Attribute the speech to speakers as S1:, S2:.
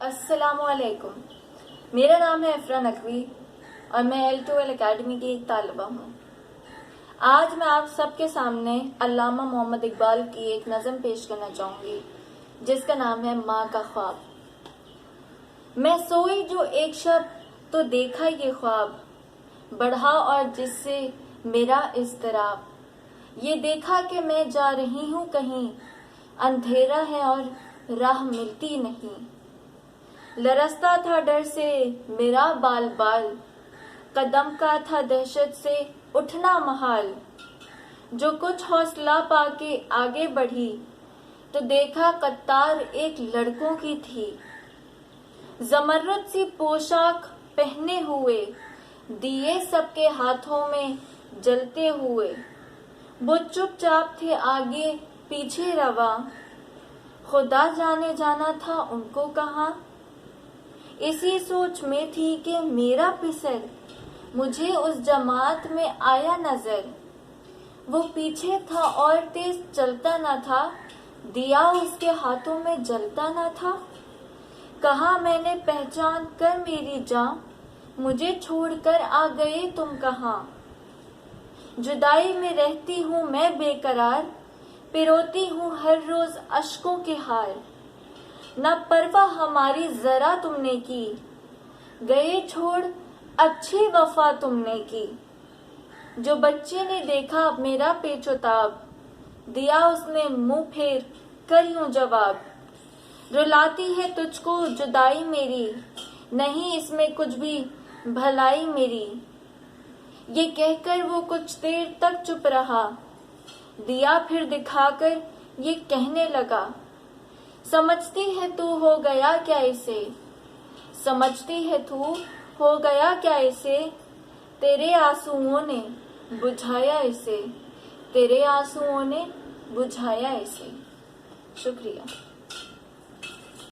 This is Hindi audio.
S1: अस्सलामुअलैकुम। मेरा नाम है इफ़रा नकवी और मैं L2L एकेडमी की एक तालिबा हूँ। आज मैं आप सबके सामने अल्लामा मोहम्मद इकबाल की एक नज़म पेश करना चाहूँगी जिसका नाम है माँ का ख्वाब। मैं सोई जो एक शब तो देखा ये ख्वाब, बढ़ा और जिससे मेरा इज़्तिराब। ये देखा कि मैं जा रही हूँ कहीं, अंधेरा है और राह मिलती नहीं। लरसता था डर से मेरा बाल बाल, कदम का था दहशत से उठना महाल। जो कुछ हौसला पाके आगे बढ़ी तो देखा कतार एक लड़कों की थी। जमर्रद सी पोशाक पहने हुए, दिए सबके हाथों में जलते हुए। वो चुपचाप थे आगे पीछे रवा, खुदा जाने जाना था उनको कहाँ। इसी सोच में थी कि मेरा पिसर मुझे उस जमात में आया नजर। वो पीछे था और तेज चलता न था, दिया उसके हाथों में जलता न था। कहा मैंने पहचान कर मेरी जान, मुझे छोड़कर आ गए तुम कहाँ। जुदाई में रहती हूँ मैं बेकरार, पिरोती हूँ हर रोज अश्कों के हार। न परवाह हमारी जरा तुमने की, गए छोड़ अच्छी वफा तुमने की। जो बच्चे ने देखा मेरा पेचोताब, दिया उसने मुंह फेर कर यूं जवाब। रुलाती है तुझको जुदाई मेरी, नहीं इसमें कुछ भी भलाई मेरी। ये कहकर वो कुछ देर तक चुप रहा, दिया फिर दिखाकर ये कहने लगा। समझती है तू हो गया क्या इसे, समझती है तू हो गया क्या इसे। तेरे आंसुओं ने बुझाया इसे, तेरे आंसुओं ने बुझाया इसे। शुक्रिया।